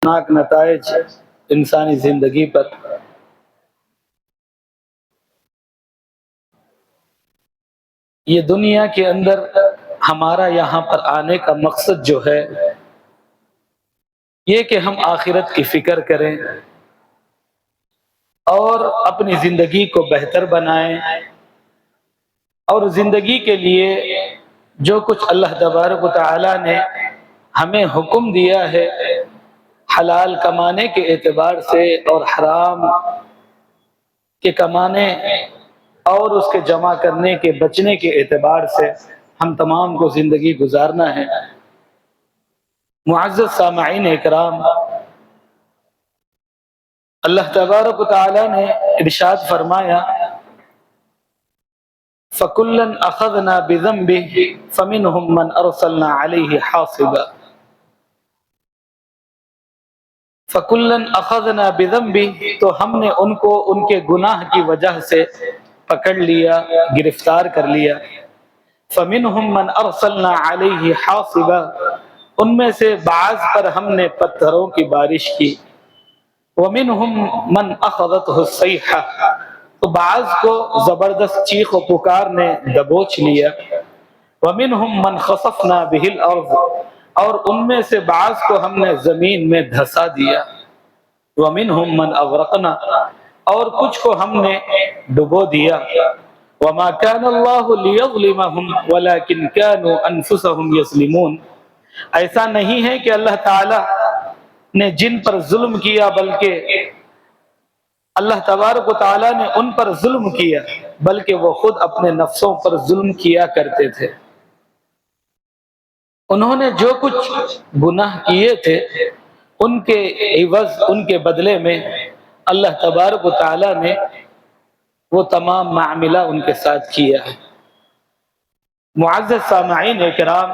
خطرناک نتائج انسانی زندگی پر۔ یہ دنیا کے اندر ہمارا یہاں پر آنے کا مقصد جو ہے یہ کہ ہم آخرت کی فکر کریں اور اپنی زندگی کو بہتر بنائیں، اور زندگی کے لیے جو کچھ اللہ تبارک و تعالی نے ہمیں حکم دیا ہے حلال کمانے کے اعتبار سے اور حرام کے کمانے اور اس کے جمع کرنے کے بچنے کے اعتبار سے ہم تمام کو زندگی گزارنا ہے۔ معزز سامعین اکرام، اللہ تبارک و تعالی نے ارشاد فرمایا فَكُلًّا أَخَذْنَا بِذَنبِهِ فَمِنْهُمْ مَنْ أَرْسَلْنَا عَلَيْهِ حَاصِبًا۔ فَكُلًّا أَخَذْنَا بِذَنبِهِ، تو ہم نے ان کو ان کے گناہ کی وجہ سے پکڑ لیا، گرفتار کر لیا۔ فَمِنْهُمْ مَنْ أَرْسَلْنَا عَلَيْهِ حَاصِبًا، ان میں سے بعض پر ہم نے پتھروں کی بارش کی۔ وَمِنْهُمْ مَنْ أَخَذَتْهُ الصَّيْحَةُ، تو بعض کو زبردست چیخ و پکار نے دبوچ لیا۔ وَمِنْهُمْ مَنْ خَسَفْنَا بِهِ الْأَرْضِ، اور ان میں سے بعض کو ہم نے زمین میں دھسا دیا۔ وَمِنْهُمْ مَنْ أَغْرَقْنَا، اور کچھ کو ہم نے ڈبو دیا۔ وَمَا كَانَ اللَّهُ لِيَظْلِمَهُمْ وَلَكِنْ كَانُوا أَنفُسَهُمْ يَظْلِمُونَ، ایسا نہیں ہے کہ اللہ تعالی نے جن پر ظلم کیا، بلکہ اللہ تبارک و تعالی نے ان پر ظلم کیا، بلکہ وہ خود اپنے نفسوں پر ظلم کیا کرتے تھے۔ انہوں نے جو کچھ گناہ کیے تھے ان کے عوض، ان کے بدلے میں اللہ تبارک و تعالی نے وہ تمام معاملہ ان کے ساتھ کیا ہے۔ معزز سامعین اکرام،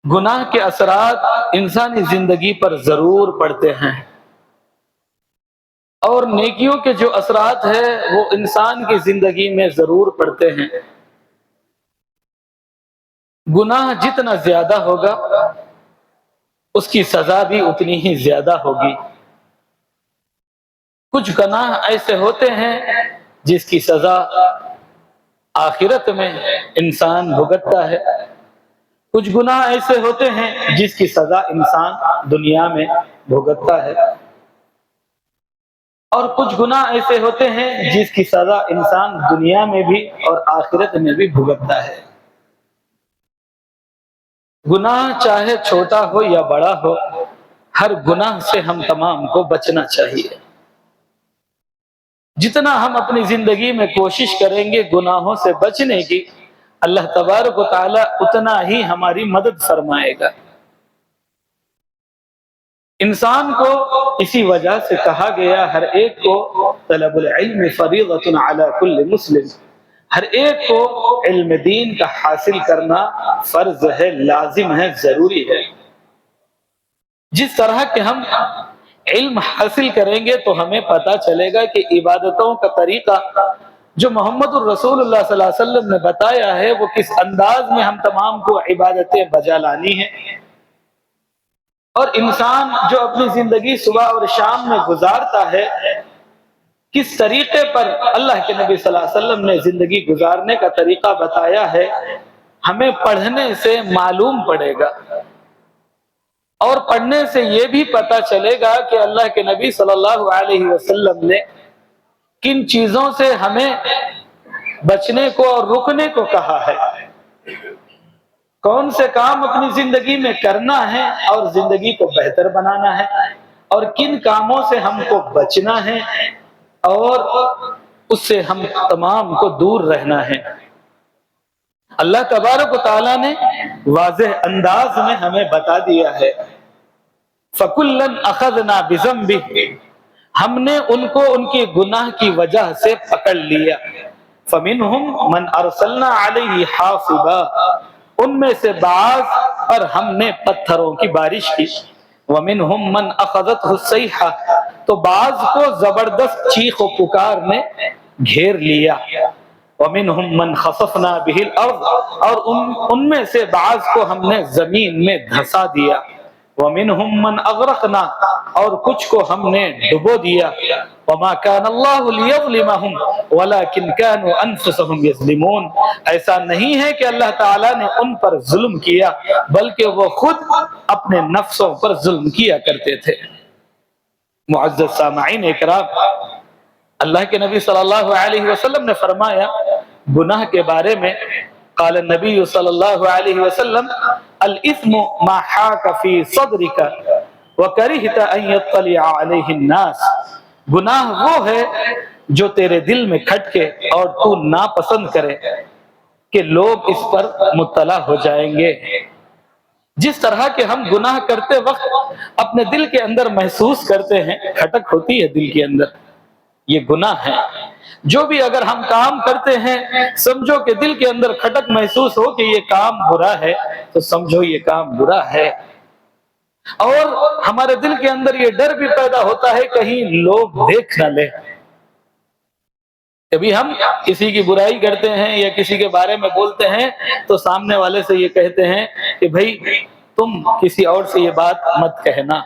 گناہ کے اثرات انسانی زندگی پر ضرور پڑتے ہیں، اور نیکیوں کے جو اثرات ہیں وہ انسان کی زندگی میں ضرور پڑتے ہیں۔ گناہ جتنا زیادہ ہوگا اس کی سزا بھی اتنی ہی زیادہ ہوگی۔ کچھ گناہ ایسے ہوتے ہیں جس کی سزا آخرت میں انسان بھگتتا ہے، کچھ گناہ ایسے ہوتے ہیں جس کی سزا انسان دنیا میں بھگتتا ہے، اور کچھ گناہ ایسے ہوتے ہیں جس کی سزا انسان دنیا میں بھی اور آخرت میں بھی بھگتتا ہے۔ گناہ چاہے چھوٹا ہو یا بڑا ہو، ہر گناہ سے ہم تمام کو بچنا چاہیے۔ جتنا ہم اپنی زندگی میں کوشش کریں گے گناہوں سے بچنے کی، اللہ تبارک و تعالی اتنا ہی ہماری مدد فرمائے گا۔ انسان کو اسی وجہ سے کہا گیا ہر ایک کو طلب العلم فریضۃ علی کل مسلم، ہر ایک کو علم دین کا حاصل کرنا فرض ہے، لازم ہے، ضروری ہے۔ جس طرح کہ ہم علم حاصل کریں گے تو ہمیں پتہ چلے گا کہ عبادتوں کا طریقہ جو محمد الرسول اللہ صلی اللہ علیہ وسلم نے بتایا ہے وہ کس انداز میں ہم تمام کو عبادتیں بجا لانی ہیں، اور انسان جو اپنی زندگی صبح اور شام میں گزارتا ہے کس طریقے پر اللہ کے نبی صلی اللہ علیہ وسلم نے زندگی گزارنے کا طریقہ بتایا ہے، ہمیں پڑھنے سے معلوم پڑے گا، اور پڑھنے سے یہ بھی پتہ چلے گا کہ اللہ کے نبی صلی اللہ علیہ وسلم نے کن چیزوں سے ہمیں بچنے کو اور رکنے کو کہا ہے، کون سے کام اپنی زندگی میں کرنا ہے اور زندگی کو بہتر بنانا ہے، اور کن کاموں سے ہم کو بچنا ہے اور اس سے ہم تمام کو دور رہنا ہے۔ اللہ تبارک و تعالیٰ نے واضح انداز میں ہمیں بتا دیا ہے فَكُلًّا أَخَذْنَا بِذَنبِهِ، ہم نے ان کو ان کی گناہ کی وجہ سے پکڑ لیا۔ فَمِنْهُمْ مَنْ أَرْسَلْنَا عَلَيْهِ حَاصِبًا، ان میں سے بعض پر ہم نے پتھروں کی بارش کی۔ وَمِنْهُمْ مَنْ أَخَذَتْهُ الصَّيْحَةُ، تو بعض کو زبردست چیخ و پکار نے گھیر لیا۔ وَمِنْهُمْ مَنْ خَسَفْنَا بِهِ الْأَرْضِ، اور ان میں سے بعض کو ہم نے زمین میں دھسا دیا۔ वमिनहुम मन अगरकना, और कुछ को हमने डुबो दिया। वमा कान अल्लाहु लियज़लिमहुम वलाकिन कानू अनफुसहुम यज़लिमून, ऐसा नहीं है कि अल्लाह ताला ने उन पर जुल्म किया, बल्कि वो खुद अपने नफ्सों पर जुल्म किया करते थे। मुअज़्ज़ज़ सामईन इकराम, अल्लाह के नबी सल्लल्लाहु अलैहि वसल्लम ने फरमाया गुनाह के बारे में, क़ाल नबी सल्लल्लाहु अलैहि वसल्लम अल इस्मु मा हाक फी सदरिका व करिहता अन यत्तलिअ अलैहि अन्नास, गुनाह वो है जो तेरे दिल में खटके और तू नापसंद करे कि लोग इस पर मुत्तला हो जाएंगे। जिस तरह के हम गुनाह करते वक्त अपने दिल के अंदर महसूस करते हैं, खटक होती है दिल के अंदर, ये गुनाह है। जो भी अगर हम काम करते हैं, समझो कि दिल के अंदर खटक महसूस हो कि ये काम बुरा है, तो समझो ये काम बुरा है। और हमारे दिल के अंदर ये डर भी पैदा होता है कहीं लोग देख न ले। कभी हम किसी की बुराई करते हैं या किसी के बारे में बोलते हैं तो सामने वाले से ये कहते हैं कि भाई तुम किसी और से ये बात मत कहना।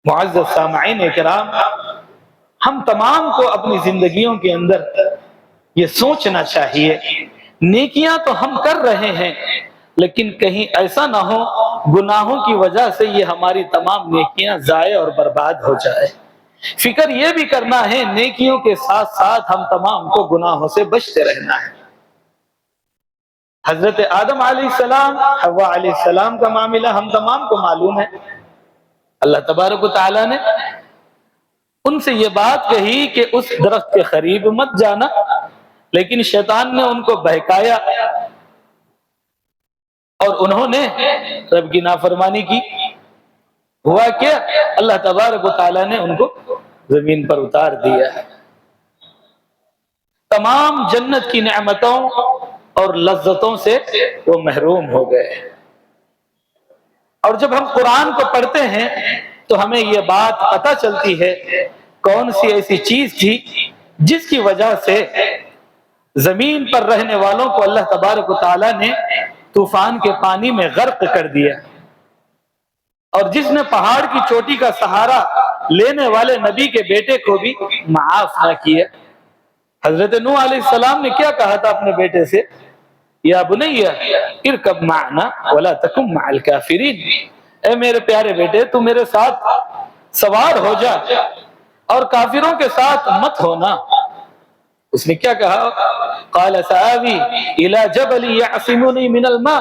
मुअज़्ज़ज़ सामईन इकराम, हम तमाम को अपनी जिंदगियों के अंदर ये सोचना चाहिए, नेकियां तो हम कर रहे हैं, लेकिन कहीं ऐसा ना हो गुनाहों की वजह से ये हमारी तमाम नेकियां ज़ाया और बर्बाद हो जाए। फिक्र ये भी करना है नेकियों के साथ साथ हम तमाम को गुनाहों से बचते रहना है। हजरत आदम अलैहिस्सलाम, हव्वा अलैहिस्सलाम का मामला हम तमाम को मालूम है। अल्लाह तबारक व तआला ने उनसे ये बात कही कि उस दरख्त के करीब मत जाना, लेकिन शैतान ने उनको बहकाया और उन्होंने रब की नाफरमानी की। हुआ क्या, अल्लाह तबारक व तआला ने उनको जमीन पर उतार दिया। तमाम जन्नत की नेमतों और लज्जतों से वो महरूम हो गए। और जब हम कुरान को पढ़ते हैं तो हमें ये बात पता चलती है कौन सी ऐसी चीज थी जिसकी वजह से जमीन पर रहने वालों को अल्लाह तबारक व तआला ने तूफान के पानी में गर्क कर दिया, और जिसने पहाड़ की चोटी का सहारा लेने वाले नबी के बेटे को भी माफ ना किया। हजरत नूह अलैहिस्सलाम ने क्या कहा था अपने बेटे से, या बुनैया इरकब माना वला तकुम मअल काफिरीन, ए मेरे प्यारे बेटे तू मेरे साथ सवार हो जा और काफिरों के साथ मत होना। उसने क्या कहा, क़ाल सआवी इला जबल यअसिमुनी मिनल मा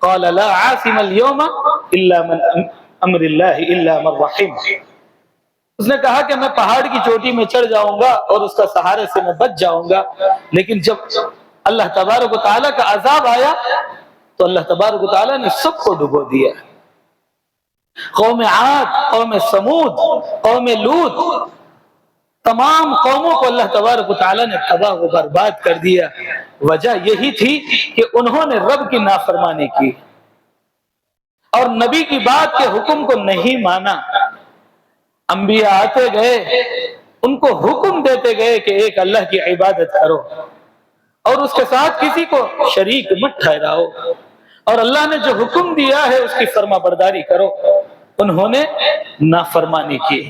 क़ाल ला आसिमल यौमा इल्ला मन अम्रिल्लाहि इल्ला मन रहीम। उसने कहा कि मैं पहाड़ की चोटी में चढ़ जाऊंगा और उसका सहारे से मैं बच जाऊंगा, लेकिन जब अल्लाह तबारक व तआला का अजाब आया तो अल्लाह तबारक व तआला ने सबको डुबो दिया। कौम आद, कौम समूद, कौम लूत, तमाम कौमों को अल्लाह तबारक व तआला ने तबाह व बर्बाद कर दिया। वजह यही थी कि उन्होंने रब की नाफरमानी की और नबी की बात के हुक्म को नहीं माना। अंबिया आते गए, उनको हुक्म देते गए कि एक अल्लाह की इबादत करो और उसके साथ किसी को शरीक मत ठहराओ, और अल्लाह ने जो हुक्म दिया है उसकी फर्माबरदारी करो। उन्होंने नाफरमानी की,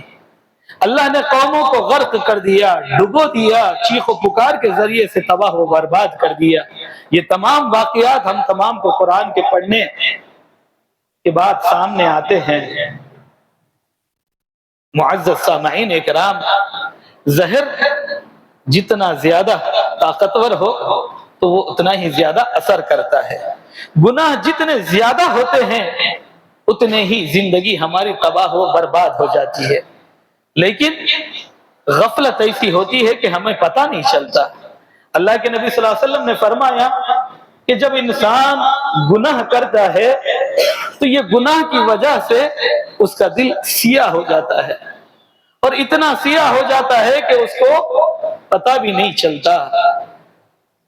अल्लाह ने कौमों को गर्क कर दिया, डुबो दिया, चीखो पुकार के जरिए से तबाह व बर्बाद कर दिया। ये तमाम वाकयात हम तमाम को कुरान के पढ़ने के बाद सामने आते हैं। मुअज़्ज़ज़ सामईन इकराम, ज़हर जितना ज्यादा ताकतवर हो तो वो उतना ही ज्यादा असर करता है। गुनाह जितने ज्यादा होते हैं उतने ही जिंदगी हमारी तबाह व बर्बाद हो जाती है। लेकिन गफलत ऐसी होती है कि हमें पता नहीं चलता। अल्लाह के नबी सल्लल्लाहु अलैहि वसल्लम ने फरमाया कि जब इंसान गुनाह करता है तो ये गुनाह की वजह से उसका दिल सियाह हो जाता है, और इतना सियाह हो जाता है कि उसको पता भी नहीं चलता।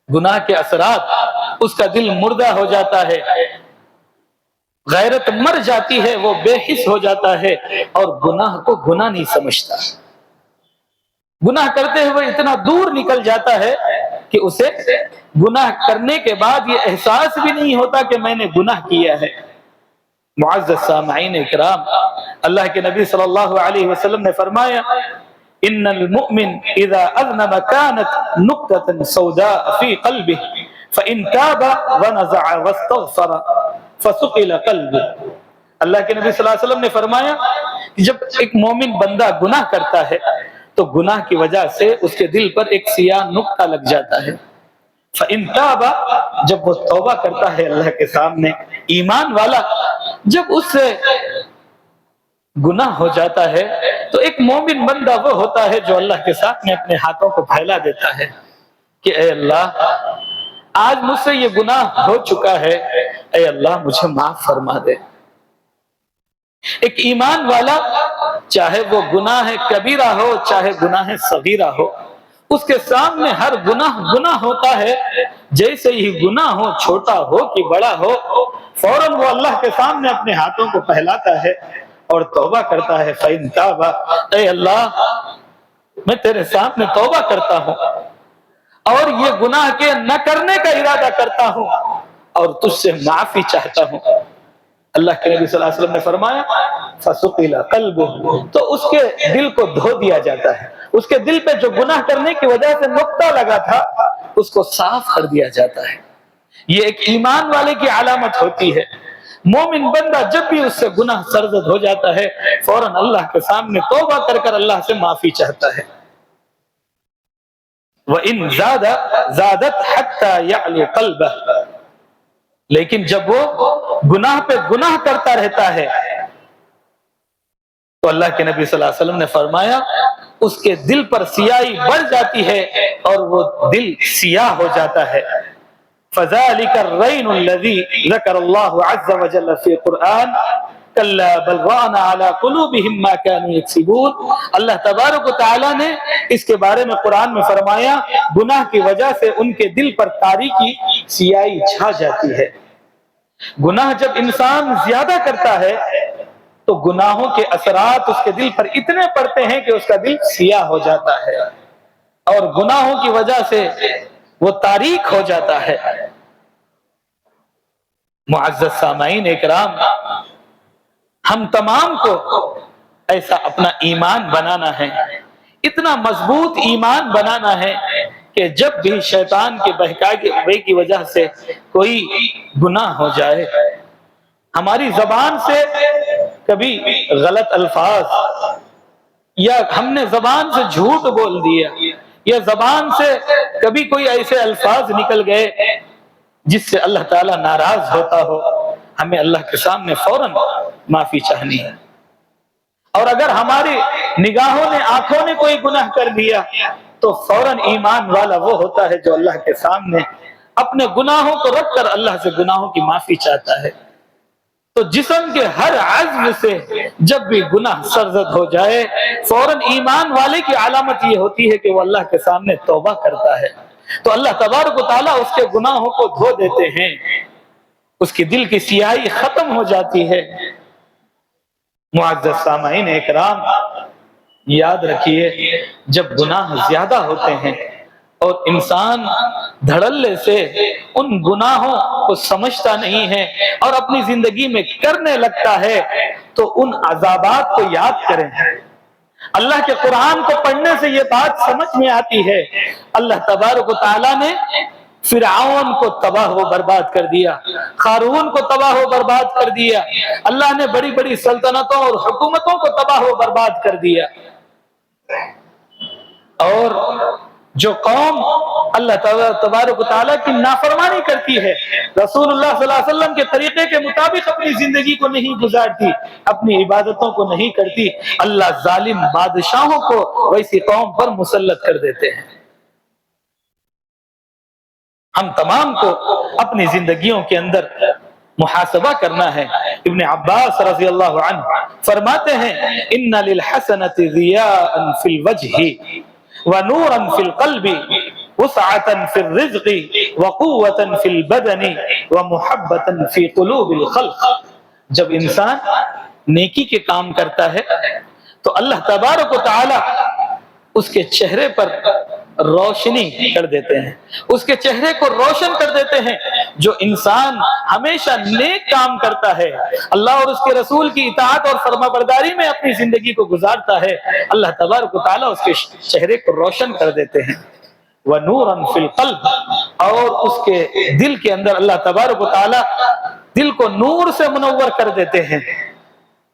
गुनाह के असरात, उसका दिल मुर्दा हो जाता है, गैरत मर जाती है, वो बेहिस हो जाता है और गुनाह को गुनाह नहीं समझता। गुनाह करते हुए इतना दूर निकल जाता है कि उसे गुनाह करने के बाद ये एहसास भी नहीं होता कि मैंने गुनाह किया है। معزز سامعین اکرام، اللہ کے نبی صلی اللہ علیہ وسلم نے فرمایا ان المؤمن اذا اذنب كانت نقطة سوداء في قلبه فان تاب ونزع واستغفر فثقل قلبه۔ اللہ کے نبی صلی اللہ علیہ وسلم نے فرمایا کہ جب ایک مومن بندہ گناہ کرتا ہے تو گناہ کی وجہ سے اس کے دل پر ایک سیاہ نقطہ لگ جاتا ہے، فَإِن تَابَ، جب وہ توبہ کرتا ہے اللہ کے سامنے، ایمان والا جب اس سے گناہ ہو جاتا ہے تو ایک مومن بندہ وہ ہوتا ہے جو اللہ کے سامنے اپنے ہاتھوں کو پھیلا دیتا ہے کہ اے اللہ آج مجھ سے یہ گناہ ہو چکا ہے، اے اللہ مجھے معاف فرما دے۔ ایک ایمان والا چاہے وہ گناہ کبیرہ ہو چاہے گناہ صغیرہ ہو، اس کے سامنے ہر گناہ گناہ ہوتا ہے، جیسے ہی گناہ ہو چھوٹا ہو کہ بڑا ہو فوراً وہ اللہ کے سامنے اپنے ہاتھوں کو پھیلاتا ہے اور توبہ کرتا ہے۔ فَإِن تَابَ، اے اللہ میں تیرے سامنے توبہ کرتا ہوں اور یہ گناہ کے نہ کرنے کا ارادہ کرتا ہوں اور تجھ سے معافی چاہتا ہوں۔ اللہ کے نبی صلی اللہ علیہ وسلم نے فرمایا فَسُقِلَ قَلْبُهُ، تو اس کے دل کو دھو دیا جاتا ہے، اس کے دل پہ جو گناہ کرنے کی وجہ سے نقطہ لگا تھا اس کو صاف کر دیا جاتا ہے۔ یہ ایک ایمان والے کی علامت ہوتی ہے۔ مومن بندہ جب بھی اس سے گناہ سرزد ہو جاتا ہے فوراً اللہ کے سامنے توبہ کر کر اللہ سے معافی چاہتا ہے۔ وَإِن زَادَتْ حَتَّى يَعْلُو قَلْبَهُ، لیکن جب وہ گناہ پہ گناہ کرتا رہتا ہے تو اللہ کے نبی صلی اللہ علیہ وسلم نے فرمایا اس کے دل پر سیاہی بڑھ جاتی ہے اور وہ دل سیاہ ہو جاتا ہے۔ فَذَلِكَ الرَّيْنُ الَّذِي ذَكَرَ اللَّهُ عَزَّ وَجَلَّ فِي الْقُرْآنِ كَلَّا بَلْ رَانَ عَلَى قُلُوبِهِمْ مَا كَانُوا يَكْسِبُونَ۔ اللہ تبارک و تعالی نے اس کے بارے میں قرآن میں فرمایا گناہ کی وجہ سے ان کے دل پر تاریکی سیاہی چھا جاتی ہے۔ گناہ جب انسان زیادہ کرتا ہے تو گناہوں کے اثرات اس کے دل پر اتنے پڑتے ہیں کہ اس کا دل سیاہ ہو جاتا ہے اور گناہوں کی وجہ سے وہ تاریک ہو جاتا ہے۔ معزز سامعین اکرام، ہم تمام کو ایسا اپنا ایمان بنانا ہے، اتنا مضبوط ایمان بنانا ہے کہ جب بھی شیطان کے بہکاوے کی وجہ سے کوئی گناہ ہو جائے، ہماری زبان سے کبھی غلط الفاظ یا ہم نے زبان سے جھوٹ بول دیا یا زبان سے کبھی کوئی ایسے الفاظ نکل گئے جس سے اللہ تعالیٰ ناراض ہوتا ہو، ہمیں اللہ کے سامنے فوراً معافی چاہنی ہے۔ اور اگر ہماری نگاہوں نے آنکھوں نے کوئی گناہ کر دیا تو فوراً ایمان والا وہ ہوتا ہے جو اللہ کے سامنے اپنے گناہوں کو رکھ کر اللہ سے گناہوں کی معافی چاہتا ہے۔ تو جسم کے ہر عضو سے جب بھی گناہ سرزد ہو جائے فوراً ایمان والے کی علامت یہ ہوتی ہے کہ وہ اللہ کے سامنے توبہ کرتا ہے تو اللہ تبارک و تعالیٰ اس کے گناہوں کو دھو دیتے ہیں، اس کی دل کی سیاہی ختم ہو جاتی ہے۔ معزز سامعین اکرام، یاد رکھیے جب گناہ زیادہ ہوتے ہیں اور انسان دھڑلے سے ان گناہوں کو سمجھتا نہیں ہے اور اپنی زندگی میں کرنے لگتا ہے تو ان عذابات کو یاد کریں۔ اللہ کے قرآن کو پڑھنے سے یہ بات سمجھ میں آتی ہے۔ اللہ تبارک و تعالیٰ نے فرعون کو تباہ و برباد کر دیا، قارون کو تباہ و برباد کر دیا، اللہ نے بڑی بڑی سلطنتوں اور حکومتوں کو تباہ و برباد کر دیا۔ اور جو قوم اللہ تبارک و تعالیٰ کی نافرمانی کرتی ہے، رسول اللہ صلی اللہ علیہ وسلم کے طریقے کے مطابق اپنی زندگی کو نہیں گزارتی، اپنی عبادتوں کو نہیں کرتی، اللہ ظالم بادشاہوں کو ویسی قوم پر مسلط کر دیتے ہیں۔ ہم تمام کو اپنی زندگیوں کے اندر محاسبہ کرنا ہے۔ ابن عباس رضی اللہ عنہ فرماتے ہیں ان للحسنۃ ضیاء فی الوجہ ونورا فی القلب وسعة فی الرزق وقوة فی البدن ومحبة فی قلوب الخلق۔ جب انسان نیکی کے کام کرتا ہے تو اللہ تبارک و تعالی اس کے چہرے پر रोशनी कर देते हैं, उसके चेहरे को रोशन कर देते हैं। जो इंसान हमेशा नेक काम करता है, अल्लाह और उसके रसूल की इताअत और फरमाबरदारी में अपनी जिंदगी को गुजारता है, अल्लाह तबारक व तआला उसके चेहरे को रोशन कर देते हैं। व नूरन फिल क़ल्ब, और उसके दिल के अंदर अल्लाह तबारक व तआला दिल को नूर से मुनव्वर कर देते हैं।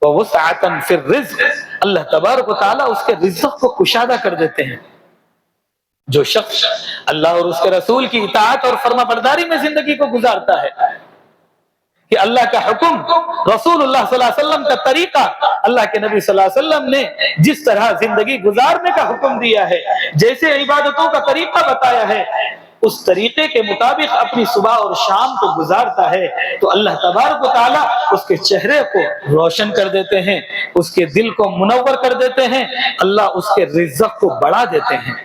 व वुसअतन फिर रिज़्क़, अल्लाह तबारक व तआला उसके रिज़्क़ को कुशादा कर देते हैं। जो शख्स अल्लाह और उसके रसूल की इताअत और फरमाबरदारी में जिंदगी को गुजारता है कि अल्लाह का हुक्म, रसूलुल्लाह सल्लल्लाहु अलैहि वसल्लम का तरीका, अल्लाह के नबी सल्लल्लाहु अलैहि वसल्लम ने जिस तरह जिंदगी गुजारने का हुक्म दिया है, जैसे इबादतों का तरीका बताया है, उस तरीके के मुताबिक अपनी सुबह और शाम को गुजारता है, तो अल्लाह तबारक व तआला उसके चेहरे को रोशन कर देते हैं, उसके दिल को मुनव्वर कर देते हैं, अल्लाह उसके रिज़्क़ को बढ़ा देते हैं,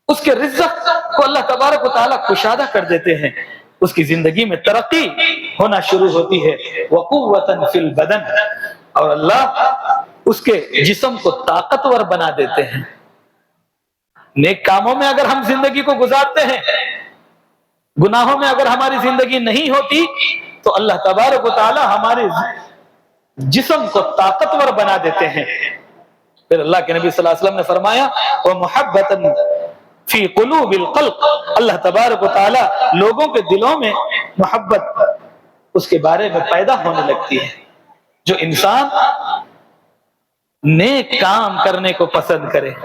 उसके रिज़्क़ को अल्लाह तबारक व तआला कुशादा कर देते हैं, उसकी जिंदगी में तरक्की होना शुरू होती है। वक़ुव्वतन फिल बदन, और अल्लाह उसके जिस्म को ताकतवर बना देते हैं। नेक कामों में अगर हम जिंदगी को गुजारते हैं, गुनाहों में अगर हमारी जिंदगी नहीं होती, तो अल्लाह तबारक व तआला हमारे जिस्म को ताकतवर बना देते हैं। फिर अल्लाह के नबी सल्लल्लाहु अलैहि वसल्लम ने फरमाया, व मुहब्बतन फी क़ुलूबिल ख़ल्क़, अल्लाह तबारक व तआला लोगों के दिलों में मोहब्बत उसके बारे में पैदा होने लगती है। जो इंसान नेक काम करने को पसंद करे,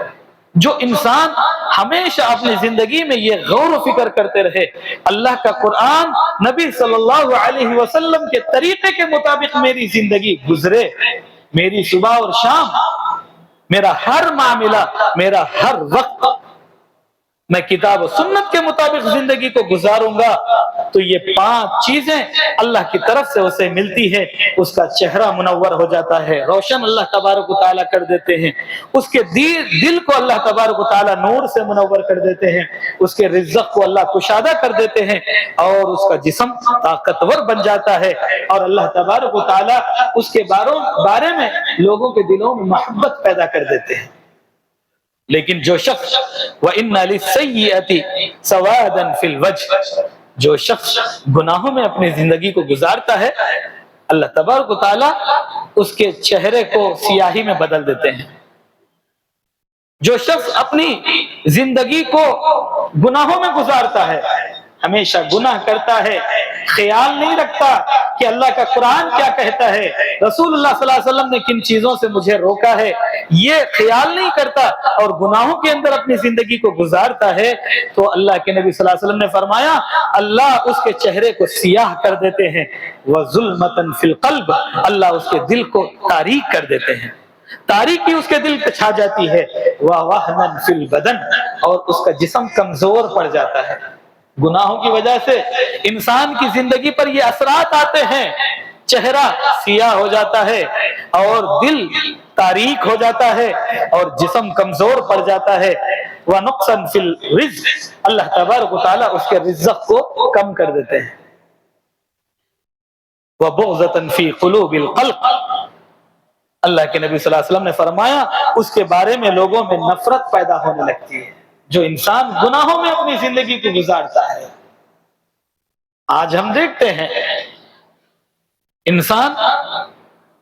जो इंसान हमेशा अपनी जिंदगी में ये गौर व फिक्र करते रहे, अल्लाह का कुरान नबी सल्लल्लाहु अलैहि वसल्लम के तरीके के मुताबिक मेरी जिंदगी गुजरे, मेरी सुबह और शाम, मेरा हर मामला, मेरा हर वक्त मैं किताब और सुन्नत के मुताबिक जिंदगी को गुजारूंगा, तो ये 5 चीजें अल्लाह की तरफ से उसे मिलती है। उसका चेहरा मुनव्वर हो जाता है, रोशन अल्लाह तबारक व तआला कर देते हैं, उसके दिल को अल्लाह तबारक व तआला नूर से मुनव्वर कर देते हैं, उसके रिज़्क़ को अल्लाह कुशादा कर देते हैं, और उसका जिस्म ताकतवर बन जाता है, और अल्लाह तबारक व तआला उसके बारे में लोगों के दिलों में मोहब्बत पैदा कर देते हैं। लेकिन जो शख्स व इन्ना लिस्सय्यिअति सवादन फिल वज्ह, जो शख्स गुनाहों में अपनी जिंदगी को गुजारता है, अल्लाह तबारक व तआला उसके चेहरे को सियाही में बदल देते हैं। जो शख्स अपनी जिंदगी को गुनाहों में गुजारता है, हमेशा गुनाह करता है, ख्याल नहीं रखता कि अल्लाह का कुरान क्या कहता है, रसूलुल्लाह सल्लल्लाहु अलैहि वसल्लम ने किन चीजों से मुझे रोका है, ये ख्याल नहीं करता और गुनाहों के अंदर अपनी जिंदगी को गुजारता है, तो अल्लाह के नबी सल्लल्लाहु अलैहि वसल्लम ने फरमाया, अल्लाह उसके चेहरे को सियाह कर देते हैं। व ज़ुल्मतन फिल क़ल्ब, अल्लाह उसके दिल को तारीक कर देते हैं, तारीकी उसके दिल पे छा जाती है। व वहनन फिल बदन, और उसका जिस्म कमजोर पड़ जाता है। गुनाहों की वजह से इंसान की जिंदगी पर ये असरात आते हैं, चेहरा सियाह हो जाता है और दिल तारीक हो जाता है और जिस्म कमजोर पड़ जाता है। व नुक़्सन फिल रिज़्क़, अल्लाह तबारक व तआला उसके रिज़्क़ को कम कर देते हैं। व बुग़्ज़तन फी क़ुलूबिल ख़ल्क़, अल्लाह के नबी सल्लल्लाहु अलैहि वसल्लम ने फरमाया, उसके बारे में लोगों में नफरत पैदा होने लगती है। जो इंसान गुनाहों में अपनी जिंदगी को गुजारता है, आज हम देखते हैं इंसान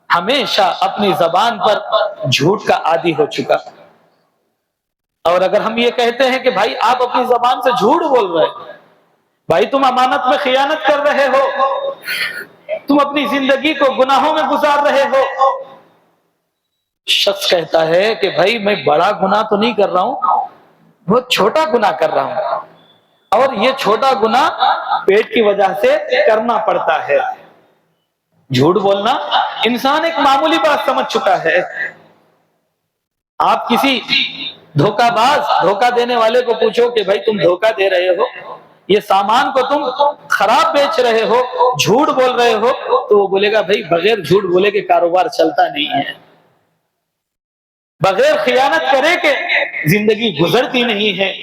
हमेशा अपनी जबान पर झूठ का आदी हो चुका। और अगर हम ये कहते हैं कि भाई आप अपनी जबान से झूठ बोल रहे हो, भाई तुम अमानत में खियानत कर रहे हो, तुम अपनी जिंदगी को गुनाहों में गुजार रहे हो। शख्स कहता है कि भाई मैं बड़ा गुनाह तो नहीं कर रहा हूं, बहुत छोटा गुनाह कर रहा हूं, और ये छोटा गुनाह पेट की वजह से करना पड़ता है। झूठ बोलना इंसान एक मामूली बात समझ चुका है। आप किसी धोखाबाज, धोखा देने वाले को पूछो कि भाई तुम धोखा दे रहे हो, ये सामान को तुम खराब बेच रहे हो, झूठ बोल रहे हो, तो वो बोलेगा भाई बगैर झूठ बोले के कारोबार चलता नहीं है, बगैर खियानत करे के जिंदगी गुजरती नहीं है।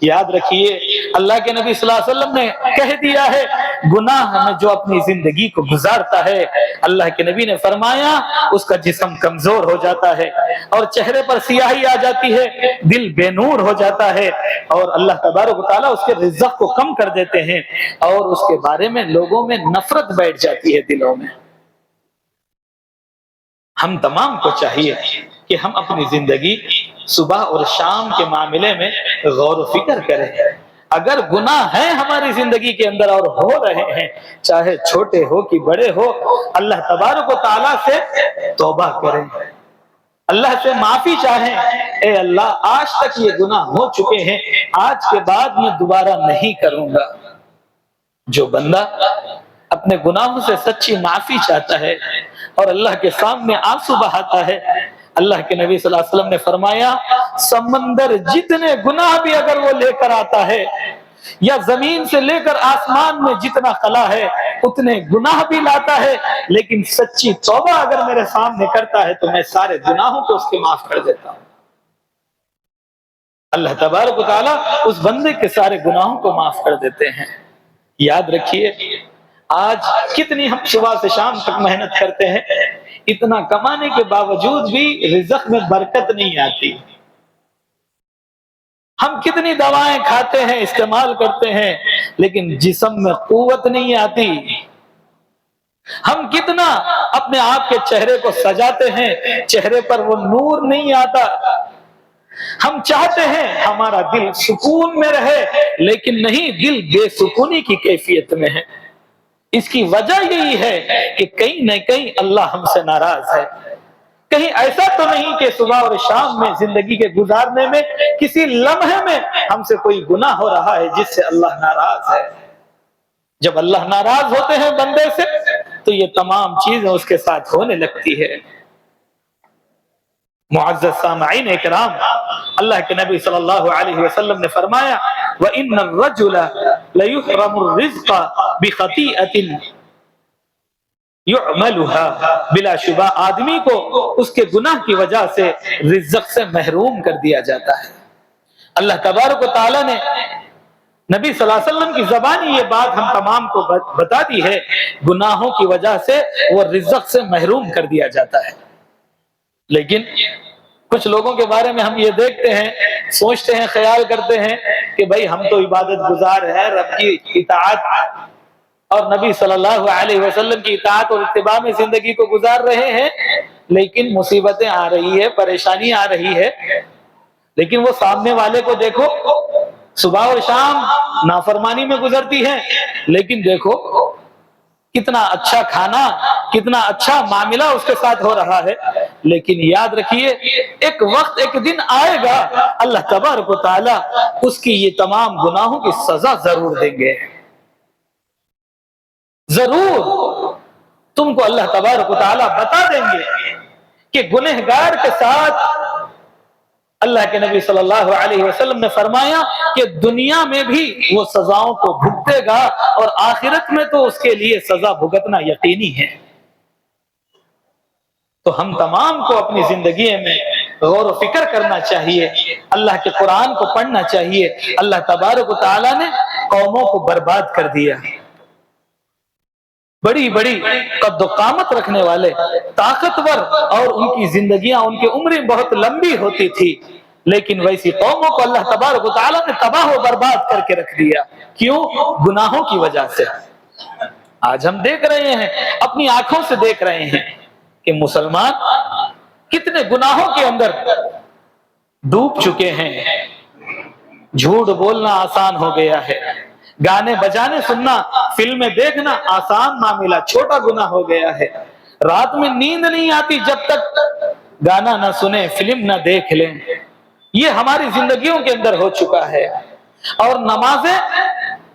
याद रखिए, अल्लाह के नबी सल्लल्लाहु अलैहि वसल्लम ने कह दिया है, गुनाह में जो अपनी जिंदगी को गुजारता है, अल्लाह के नबी ने फरमाया उसका जिस्म कमजोर हो जाता है और चेहरे पर सियाही आ जाती है, दिल बेनूर हो जाता है और अल्लाह तबारक व तआला उसके रिज़्क़ को कम कर देते हैं और उसके बारे में लोगों में नफरत बैठ जाती है दिलों में। हम तमाम को चाहिए कि हम अपनी जिंदगी सुबह और शाम के मामले में गौर फिक्र करें। अगर गुनाह है हमारी जिंदगी के अंदर और हो रहे हैं, चाहे छोटे हो कि बड़े हो, अल्लाह तबारक व तआला से तौबा करें, अल्लाह से माफी चाहें। ए अल्लाह, आज तक ये गुनाह हो चुके हैं, आज के बाद मैं दोबारा नहीं करूंगा। जो बंदा अपने गुनाहों से सच्ची माफी चाहता है और अल्लाह के सामने आंसू बहाता है, अल्लाह के नबी सल्लल्लाहु अलैहि वसल्लम ने फरमाया, समंदर जितने गुनाह भी अगर वो लेकर आता है या जमीन से लेकर आसमान में जितना खला है उतने गुनाह भी लाता है, लेकिन सच्ची तौबा अगर मेरे सामने करता है तो मैं सारे गुनाहों को उसके माफ कर देता हूं। अल्लाह तबारक व तआला उस बंदे के सारे गुनाहों को माफ कर देते हैं। याद रखिए, आज कितनी हम सुबह से शाम तक मेहनत करते हैं, इतना कमाने के बावजूद भी रिज़्क़ में बरकत नहीं आती। हम कितनी दवाएं खाते हैं, इस्तेमाल करते हैं, लेकिन जिस्म में कुव्वत नहीं आती। हम कितना अपने आप के चेहरे को सजाते हैं, चेहरे पर वो नूर नहीं आता। हम चाहते हैं हमारा दिल सुकून में रहे, लेकिन नहीं, दिल बेसुकूनी की कैफियत में है। इसकी वजह यही है कि कहीं न कहीं अल्लाह हमसे नाराज है। कहीं ऐसा तो नहीं कि सुबह और शाम में जिंदगी के गुजारने में किसी लम्हे में हमसे कोई गुनाह हो रहा है जिससे अल्लाह नाराज है। जब अल्लाह नाराज होते हैं बंदे से तो ये तमाम चीजें उसके साथ होने लगती है। मुअज़्ज़ज़ सामईन इकराम, अल्लाह के नबी सल्लल्लाहु अलैहि वसल्लम ने फरमाया, व इन्नर रजुला लयुहरमुर रिज़्क़ बिखतीअतिन युअमलुहा, बिलाशुबा आदमी को उसके गुनाह की वजह से रिज़्क़ से महरूम कर दिया जाता है। अल्लाह तबारक व तआला ने नबी सल्लल्लाहु अलैहि वसल्लम की ज़बानी ये बात हम तमाम को बता दी है, गुनाहों की वजह से वो रिज़्क़ से महरूम कर दिया जाता है। लेकिन कुछ लोगों के बारे में हम ये देखते हैं, सोचते हैं, ख्याल करते हैं कि भाई हम तो इबादत गुजार हैं, रब की इताअत और नबी सल्लल्लाहु अलैहि वसल्लम की इताअत और इत्तिबा में जिंदगी को गुजार रहे हैं, लेकिन मुसीबतें आ रही है, परेशानी आ रही है। लेकिन वो सामने वाले को देखो, सुबह और शाम नाफरमानी में गुजरती है, लेकिन देखो कितना अच्छा खाना, कितना अच्छा मामला उसके साथ हो रहा है। लेकिन याद रखिए, एक वक्त, एक दिन आएगा, अल्लाह तबारक व तआला उसकी ये तमाम गुनाहों की सजा जरूर देंगे। जरूर तुमको अल्लाह तबारक व तआला बता देंगे कि गुनहगार के साथ अल्लाह के नबी सल्लल्लाहु अलैहि वसल्लम ने फरमाया कि दुनिया में भी वो सजाओं को भुगतेगा और आखिरत में तो उसके लिए सजा भुगतना यकीनी है। तो हम तमाम को अपनी जिंदगी में गौर फिक्र करना चाहिए, अल्लाह के कुरान को पढ़ना चाहिए। अल्लाह तबारक व तआला ने कौमों को बर्बाद कर दिया। बड़ी बड़ी कद्दो-कामत रखने वाले, ताकतवर, और उनकी जिंदगियां, उनकी उम्रें बहुत लंबी होती थी, लेकिन वैसी कौमों को अल्लाह तबारक व तआला ने तबाह व बर्बाद करके रख दिया। क्यों? गुनाहों की वजह से। आज हम देख रहे हैं, अपनी आंखों से देख रहे हैं कि मुसलमान कितने गुनाहों के अंदर डूब चुके हैं। झूठ बोलना आसान हो गया है, गाने बजाने सुनना, फिल्में देखना आसान मामला, छोटा गुनाह हो गया है। रात में नींद नहीं आती जब तक गाना ना सुने, फिल्म ना देख लें। ये हमारी जिंदगियों के अंदर हो चुका है। और नमाजें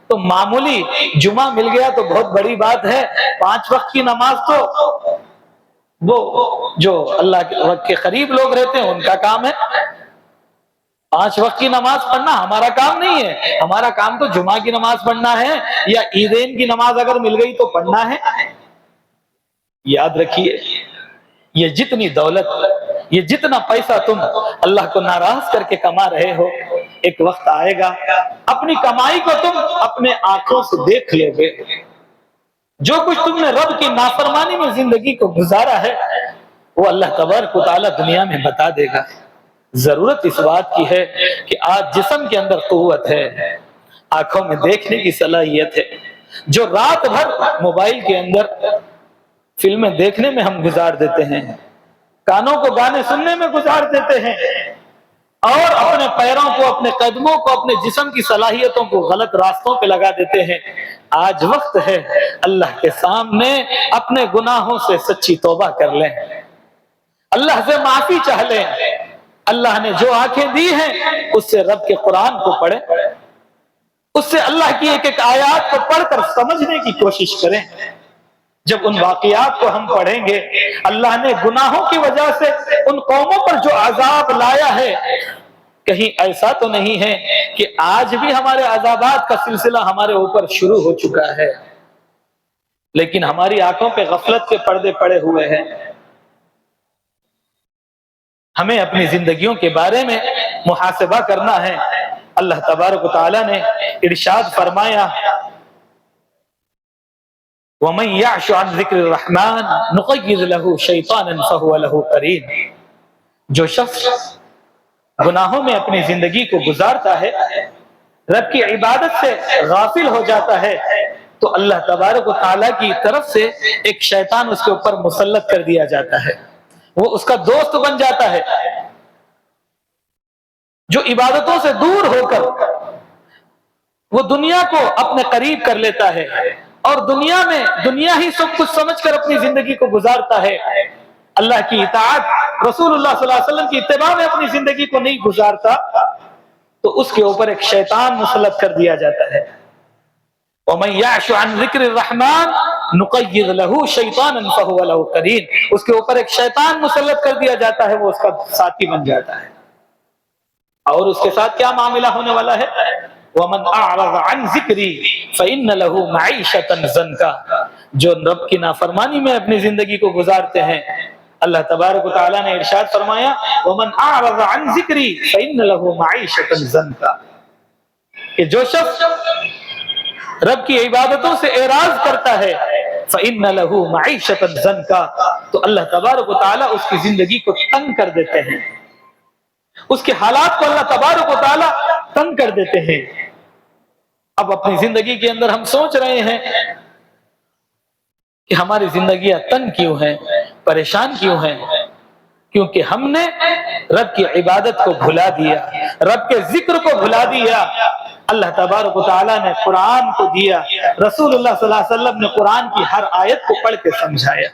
तो मामूली, जुमा मिल गया तो बहुत बड़ी बात है। 5 वक्त की नमाज तो वो जो अल्लाह के करीब लोग रहते हैं उनका काम है। 5 वक्त की नमाज पढ़ना हमारा काम नहीं है। हमारा काम तो जुमा की नमाज पढ़ना है, या ईदैन की नमाज अगर मिल गई तो पढ़ना है। याद रखिए, ये जितनी दौलत, ये जितना पैसा तुम अल्लाह को नाराज करके कमा रहे हो, ایک वक्त आएगा अपनी कमाई को तुम अपने आंखों से देख लोगे, जो कुछ तुमने रब की नाफरमानी में जिंदगी को गुजारा है वो अल्लाह तबारक व तआला दुनिया में बता देगा। जरूरत इस बात की है कि आज जिस्म के अंदर कुव्वत है, आंखों में देखने की सलाहियत है, जो रात भर मोबाइल के अंदर फिल्में देखने में हम गुजार देते हैं, कानों को गाने सुनने में गुजार देते हैं और अपने पैरों को, अपने कदमों को, अपने जिस्म की सलाहियतों को गलत रास्तों पे लगा देते हैं। आज वक्त है अल्लाह के सामने अपने गुनाहों से सच्ची तौबा कर लें, अल्लाह से माफी चाह लें। अल्लाह ने जो आंखें दी हैं उससे रब के कुरान को पढ़ें, उससे अल्लाह की एक एक आयत को पढ़कर समझने की कोशिश करें। जब उन वाकयात को हम पढ़ेंगे, अल्लाह ने गुनाहों की वजह से उन कौमों पर जो अजाब लाया है, कहीं ऐसा तो नहीं है कि आज भी हमारे अजाबात का सिलसिला हमारे ऊपर शुरू हो चुका है, लेकिन हमारी आंखों पे गफलत के पर्दे पड़े हुए हैं। हमें अपनी जिंदगियों के बारे में मुहासबा करना है। अल्लाह तबारक व तआला ने इरशाद फरमाया, वमन यअशु अन ज़िक्रिर रहमान नुक़य्यिज़ लहू शैतानन फ़हुव लहू क़रीन। जो शख्स गुनाहों में अपनी जिंदगी को गुजारता है, रब की इबादत से गाफिल हो जाता है, तो अल्लाह तबारक व तआला की तरफ से एक शैतान उसके ऊपर मुसल्लत कर दिया जाता है, वो उसका दोस्त बन जाता है, जो इबादतों से दूर होकर वो दुनिया को अपने करीब कर लेता है और दुनिया में दुनिया ही सब कुछ समझकर अपनी जिंदगी को गुजारता है। अल्लाह की इताअत, रसूलुल्लाह सल्लल्लाहु अलैहि वसल्लम की इत्तिबा में अपनी जिंदगी को नहीं गुजारता, तो उसके ऊपर एक शैतान मुसल्लत कर दिया जाता है। वमन यअशु अन ज़िक्रिर रहमान नुक़य्यिज़ लहू शैतानन फ़हुव लहू क़रीन। उसके ऊपर एक शैतान मुसल्लत कर दिया जाता है, वो उसका साथी बन जाता है। और उसके साथ क्या मामला होने वाला है? वमन अअरज़ अन ज़िक्री फ़इन्न लहू मईशतन ज़न्का। जो रब की नाफरमानी में अपनी जिंदगी को गुजारते हैं, अल्लाह तबारक व तआला ने इरशाद फरमाया, वमन अअरज़ अन ज़िक्री फ़इन्न लहू मईशतन ज़न्का, कि जो शख्स रब की इबादतों से एराज करता है, फ़इन्न लहू मईशतन ज़न्का, तो अल्लाह तबारक व तआला उसकी जिंदगी को तंग कर देते हैं, उसके हालात को अल्लाह तबारक व तआला तंग कर देते हैं। अब अपनी जिंदगी के अंदर हम सोच रहे हैं कि हमारी जिंदगियां तंग क्यों हैं, परेशान क्यों हैं? क्योंकि हमने रब की इबादत को भुला दिया, रब के जिक्र को भुला दिया। अल्लाह तबारक व तआला ने कुरान को दिया, रसूलुल्लाह सल्लल्लाहु अलैहि वसल्लम ने कुरान की हर आयत को पढ़ के समझाया।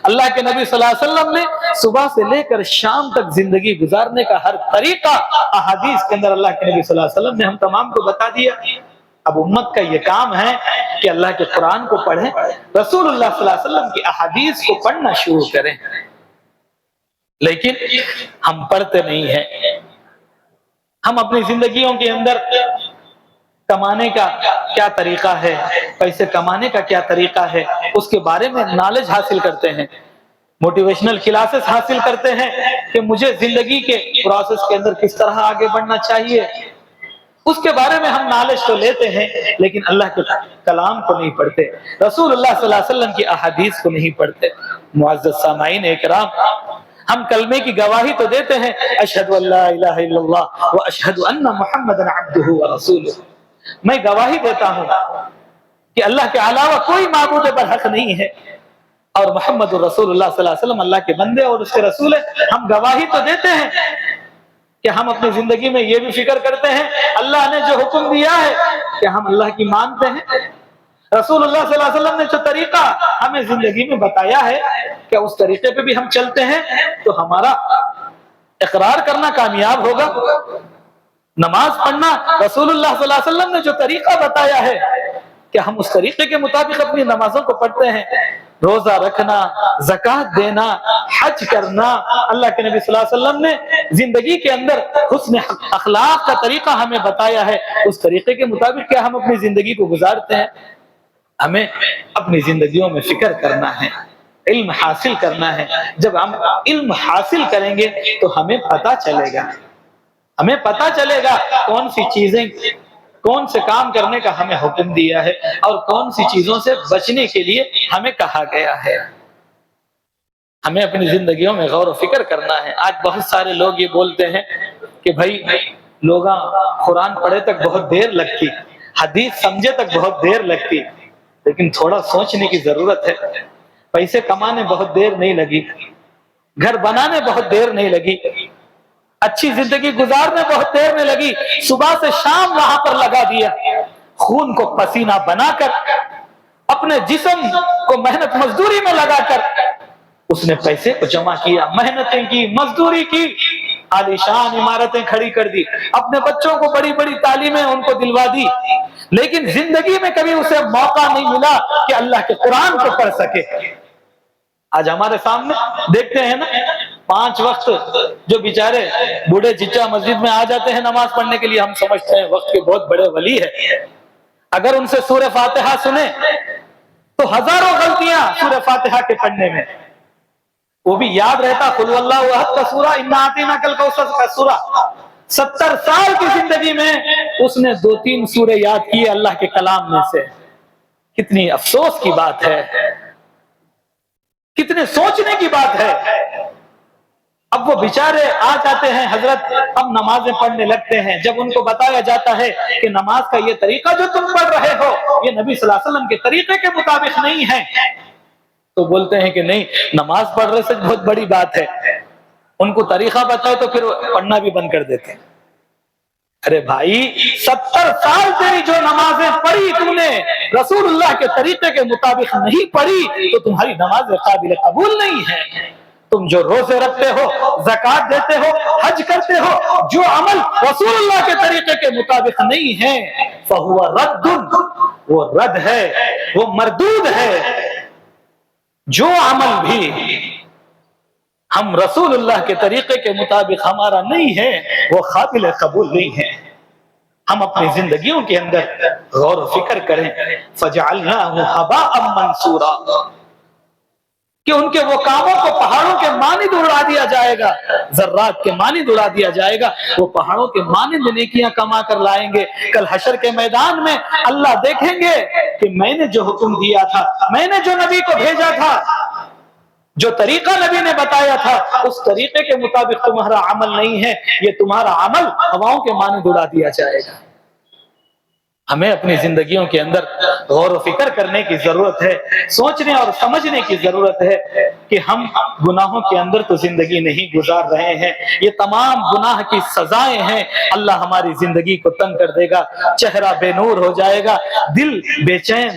अल्लाह के नबी सल्लल्लाहु अलैहि वसल्लम ने सुबह से लेकर शाम तक जिंदगी गुजारने का हर तरीका अहादीस के अंदर अल्लाह के नबी सल्लल्लाहु अलैहि वसल्लम ने हम तमाम को बता दिया। अब उम्मत का ये काम है कि अल्लाह के कुरान को पढ़ें, रसूलुल्लाह सल्लल्लाहु अलैहि वसल्लम की अहादीस को पढ़ना शुरू करें, लेकिन हम पढ़ते नहीं हैं। हम अपनी जिंदगियों के अंदर कमाने का क्या तरीका है, पैसे कमाने का क्या तरीका है, उसके बारे में नॉलेज हासिल करते हैं, मोटिवेशनल क्लासेस हासिल करते हैं कि मुझे जिंदगी के प्रोसेस के अंदर किस तरह आगे बढ़ना चाहिए, उसके बारे में हम नॉलेज तो लेते हैं, लेकिन अल्लाह के कलाम को नहीं पढ़ते, रसूलुल्लाह सल्लल्लाहु अलैहि वसल्लम की अहादीस को नहीं पढ़ते। मुअज़्ज़ज़ सामाईन इकराम, हम कलमे की गवाही तो देते हैं, अशहदु अल्ला इलाहा इल्लल्लाह व अशहदु अन्ना मुहम्मदन अब्दुहु व रसूलुहु। मैं गवाही देता हूं कि अल्लाह के अलावा कोई माबूद पर हक नहीं है और मोहम्मद रसूलुल्लाह सल्लल्लाहु अलैहि वसल्लम अल्लाह के बंदे और उसके रसूल है। हम गवाही तो देते हैं कि हम अपनी जिंदगी में ये भी फिक्र करते हैं अल्लाह ने जो हुक्म दिया है कि हम अल्लाह की मानते हैं, रसूलुल्लाह सल्लल्लाहु अलैहि वसल्लम ने जो तरीका हमें जिंदगी में बताया है कि उस तरीके पे भी हम चलते हैं, तो हमारा इकरार करना कामयाब होगा। नमाज पढ़ना, रसूलुल्लाह सल्लल्लाहु अलैहि वसल्लम ने जो तरीका बताया है कि हम उस तरीके के मुताबिक अपनी नमाजों को पढ़ते हैं। रोजा रखना, ज़कात देना, हज करना, अल्लाह के नबी सल्लल्लाहु अलैहि वसल्लम ने जिंदगी के अंदर हुस्न अखलाक का तरीका हमें बताया है, उस तरीके के मुताबिक क्या हम अपनी जिंदगी को गुजारते हैं? हमें अपनी जिंदगियों में फिक्र करना है, इल्म हासिल करना है। जब हम इल्म हासिल करेंगे तो हमें पता चलेगा, ہمیں پتا چلے گا کون سی چیزیں، کون سے کام کرنے کا ہمیں حکم دیا ہے اور کون سی چیزوں سے بچنے کے لیے ہمیں کہا گیا ہے۔ ہمیں اپنی زندگیوں میں غور و فکر کرنا ہے۔ آج بہت سارے لوگ یہ بولتے ہیں کہ بھائی لوگ قرآن پڑھے تک بہت دیر لگتی، حدیث سمجھے تک بہت دیر لگتی، لیکن تھوڑا سوچنے کی ضرورت ہے۔ پیسے کمانے بہت دیر نہیں لگی، گھر بنانے بہت دیر نہیں لگی، اچھی زندگی گزارنے بہت دیر نہیں لگی، صبح سے شام وہاں پر لگا دیا، خون کو پسینہ بنا کر، اپنے جسم کو محنت مزدوری میں لگا کر اس نے پیسے کو جمع کیا، محنتیں کی، مزدوری کی، عالیشان عمارتیں کھڑی کر دی، اپنے بچوں کو بڑی بڑی تعلیمیں ان کو دلوا دی، لیکن زندگی میں کبھی اسے موقع نہیں ملا کہ اللہ کے قرآن کو پڑھ سکے۔ آج ہمارے سامنے دیکھتے ہیں نا، 5 وقت جو بیچارے بوڑھے چچا مسجد میں آ جاتے ہیں نماز پڑھنے کے لیے، ہم سمجھتے ہیں وقت کے بہت بڑے ولی ہے، اگر ان سے سورہ فاتحہ سنیں تو ہزاروں غلطیاں سورہ فاتحہ کے پڑھنے میں، وہ بھی یاد رہتا قل هو اللہ احد کا سورہ، انا اعطیناک الکوثر کا سورہ۔ 70 سال کی زندگی میں اس نے 2-3 سورے یاد کیے اللہ کے کلام میں سے۔ کتنی افسوس کی بات ہے، کتنے سوچنے کی بات ہے۔ اب وہ بیچارے آ جاتے ہیں حضرت، اب نمازیں پڑھنے لگتے ہیں، جب ان کو بتایا جاتا ہے کہ نماز کا یہ طریقہ جو تم پڑھ رہے ہو یہ نبی صلی اللہ علیہ وسلم کے طریقے کے مطابق نہیں ہے، تو بولتے ہیں کہ نہیں، نماز پڑھ رہے سے بہت بڑی بات ہے۔ ان کو طریقہ بتائے تو پھر پڑھنا بھی بند کر دیتے ہیں۔ ارے بھائی 70 سال تیری جو نمازیں پڑھی تم نے رسول اللہ کے طریقے کے مطابق نہیں پڑھی تو تمہاری نماز قابل قبول نہیں ہے۔ تم جو روزے رکھتے ہو، زکوٰۃ دیتے ہو، حج کرتے ہو، جو عمل رسول اللہ کے طریقے کے مطابق نہیں ہے فَهُوَ رَدٌّ، وہ رد ہے، وہ مردود ہے۔ جو عمل بھی ہم رسول اللہ کے طریقے کے مطابق ہمارا نہیں ہے وہ قابل قبول نہیں ہے۔ ہم اپنی زندگیوں کے اندر غور و فکر کریں، فَجَعَلْنَاهُ هَبَاءً مَنْثُورًا، کہ ان کے وہ کاموں کو پہاڑوں کے مانند اڑا دیا جائے گا، ذرات کے مانند اڑا دیا جائے گا، وہ پہاڑوں کے مانند نیکیاں کما کر لائیں گے۔ کل حشر کے میدان میں اللہ دیکھیں گے کہ میں نے جو حکم دیا تھا، میں نے جو نبی کو بھیجا تھا، جو طریقہ نبی نے بتایا تھا، اس طریقے کے مطابق تمہارا عمل نہیں ہے، یہ تمہارا عمل ہواؤں کے مانند اڑا دیا جائے گا۔ ہمیں اپنی زندگیوں کے اندر غور و فکر کرنے کی ضرورت ہے، سوچنے اور سمجھنے کی ضرورت ہے کہ ہم گناہوں کے اندر تو زندگی نہیں گزار رہے ہیں، یہ تمام گناہ کی سزائیں ہیں۔ اللہ ہماری زندگی کو تنگ کر دے گا، چہرہ بے نور ہو جائے گا، دل بے چین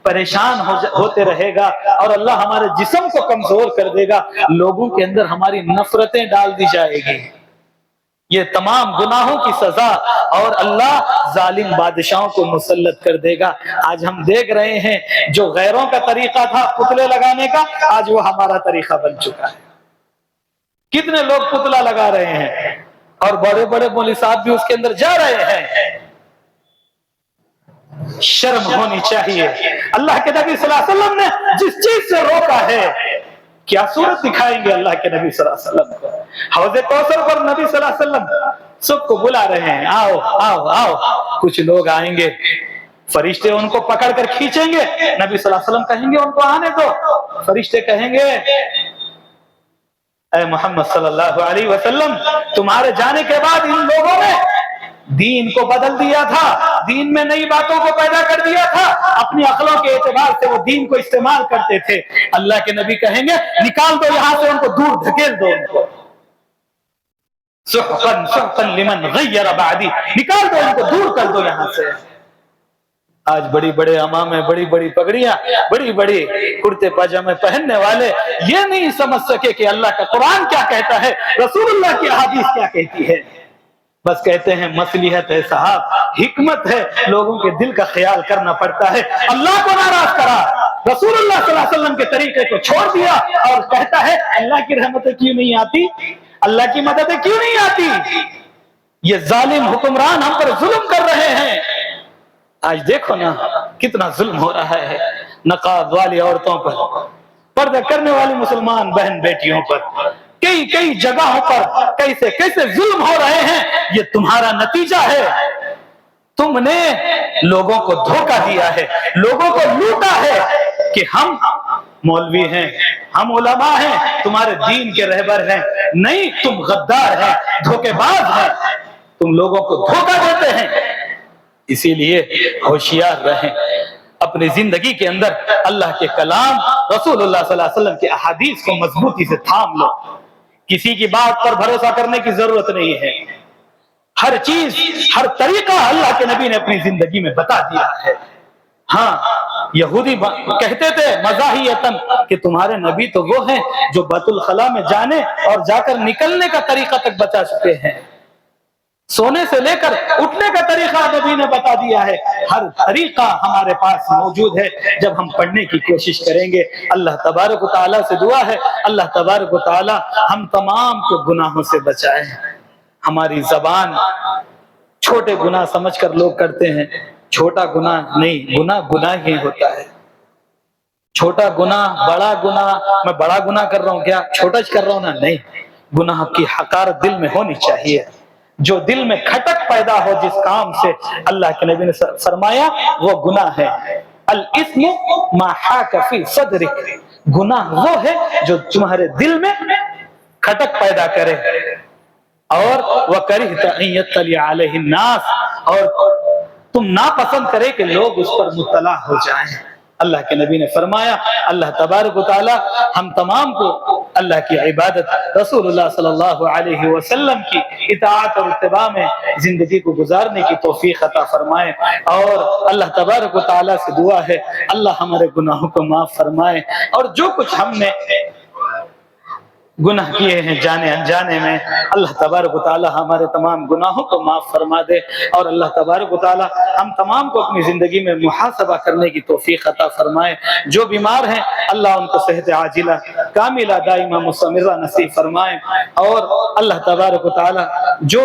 پریشان ہوتے رہے گا، اور اللہ ہمارے جسم کو کمزور کر دے گا، لوگوں کے اندر ہماری نفرتیں ڈال دی جائے گی۔ یہ تمام گناہوں کی سزا، اور اللہ ظالم بادشاہوں کو مسلط کر دے گا۔ آج ہم دیکھ رہے ہیں جو غیروں کا طریقہ تھا پتلے لگانے کا، آج وہ ہمارا طریقہ بن چکا ہے۔ کتنے لوگ پتلا لگا رہے ہیں، اور بڑے بڑے مولوی صاحب بھی اس کے اندر جا رہے ہیں۔ شرم ہونی چاہیے۔ اللہ کے نبی صلی اللہ علیہ وسلم نے جس چیز سے روکا ہے، کیا صورت دکھائیں گے اللہ کے نبی صلی اللہ علیہ وسلم کو؟ حوض کوثر پر نبی صلی اللہ علیہ وسلم سب کو بلا رہے ہیں، آؤ آؤ آؤ۔ کچھ لوگ آئیں گے، فرشتے ان کو پکڑ کر کھینچیں گے، نبی صلی اللہ علیہ وسلم کہیں گے ان کو آنے دو، فرشتے کہیں گے اے محمد صلی اللہ علیہ وسلم، تمہارے جانے کے بعد ان لوگوں نے دین کو بدل دیا تھا، دین میں نئی باتوں کو پیدا کر دیا تھا، اپنی عقلوں کے اعتبار سے وہ دین کو استعمال کرتے تھے۔ اللہ کے نبی کہیں گے نکال دو یہاں سے، ان کو دور دھکیل دو، ان کو سحقا سحقا لمن غیر بعدی، نکال دو ان کو، دور کر دو یہاں سے۔ آج بڑی بڑے امامے، بڑی بڑی پگڑیاں، بڑی بڑی کرتے پاجامے پہننے والے یہ نہیں سمجھ سکے کہ اللہ کا قرآن کیا کہتا ہے، رسول اللہ کی احادیث کیا کہتی ہے۔ بس کہتے ہیں مصلحت ہے صاحب، حکمت ہے، لوگوں کے دل کا خیال کرنا پڑتا ہے۔ اللہ کو ناراض کرا، رسول اللہ صلی اللہ علیہ وسلم کے طریقے کو چھوڑ دیا، اور کہتا ہے اللہ کی رحمتیں کیوں نہیں آتی، اللہ کی مددیں کیوں نہیں آتی۔ یہ ظالم حکمران ہم پر ظلم کر رہے ہیں۔ آج دیکھو نا کتنا ظلم ہو رہا ہے نقاب والی عورتوں پر، پردہ کرنے والی مسلمان بہن بیٹیوں پر، کئی کئی جگہوں پر कैसे कैसे जुल्म हो रहे हैं, ये तुम्हारा नतीजा है। तुमने लोगों को धोखा दिया है, लोगों को लूटा है कि हम मौलवी हैं, हम उलमा हैं, तुम्हारे दीन के रहबर हैं। नहीं, तुम गद्दार हैं, धोखेबाज हैं, तुम लोगों को धोखा देते हैं। इसीलिए होशियार रहें, अपनी जिंदगी के अंदर अल्लाह के कलाम, रसूलुल्लाह सल्लल्लाहु अलैहि वसल्लम की अहादीस को मजबूती से थाम लो। किसी की बात पर भरोसा करने की जरूरत नहीं है। हर चीज, हर तरीका अल्लाह के नबी ने अपनी जिंदगी में बता दिया है। हाँ, यहूदी कहते थे मज़ाहियतन कि तुम्हारे नबी तो वो हैं जो बैतुल खला में जाने और जाकर निकलने का तरीका तक बता चुके हैं। सोने से लेकर उठने का तरीका नबी ने बता दिया है। हर तरीका हमारे पास मौजूद है। जब हम पढ़ने की कोशिश करेंगे, अल्लाह तबारक व तआला से दुआ है, अल्लाह तबारक व तआला हम तमाम को गुनाहों से बचाए। हमारी जबान छोटे गुनाह समझकर लोग करते हैं, छोटा गुनाह नहीं, गुनाह गुनाह ही होता है। छोटा गुनाह, बड़ा गुनाह, मैं बड़ा गुनाह कर रहा हूँ क्या, छोटा कर रहा हूँ ना, नहीं। गुनाह की हकारत दिल में होनी चाहिए। जो दिल में खटक पैदा हो जिस काम से, अल्लाह के नबी ने फरमाया वो गुनाह है। अल इस्मु मा हाका फी सदरिक, गुनाह वो है जो तुम्हारे दिल में खटक पैदा करे। और वकरिहता अन यत्तलिअ अलैहि नास, और तुम नापसंद करे कि लोग उस पर मुत्तला हो जाएं। अल्लाह के नबी ने फरमाया, अल्लाह तबारक व तआला हम तमाम को अल्लाह की इबादत, रसूलुल्लाह सल्लल्लाहु अलैहि वसल्लम की इताअत और इत्तिबा में जिंदगी को गुजारने की तौफीक अता फरमाए। और अल्लाह तबारक व तआला से दुआ है, अल्लाह हमारे गुनाहों को माफ फरमाए। और जो कुछ हमने गुनाह किए हैं जाने अनजाने में, अल्लाह तबारक व तआला हमारे तमाम गुनाहों को माफ फरमा दे। और अल्लाह तबारक व तआला हम तमाम को अपनी जिंदगी में मुहासबा करने की तौफीक अता फरमाए। जो बीमार हैं अल्लाह उनको सेहत आजिला कामिला दाइमा मुस्तमिरा नसीब फरमाए। और अल्लाह तबारक व तआला जो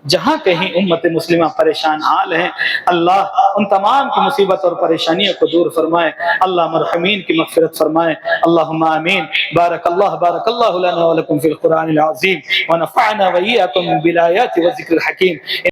जहाँ कहीं उम्मत मुस्लिमा परेशान हाल हैं, अल्लाह उन तमाम की मुसीबत और परेशानियों को दूर फरमाए। अल्लाह मरहमीन की मग़फ़िरत फरमाए। अल्लाहुम्मा आमीन। बारकल्लाहु लना व लकुम फ़िल क़ुरआनिल अज़ीम व नफ़अना व इय्याकुम बिल आयाति व ज़िक्रिल हकीम।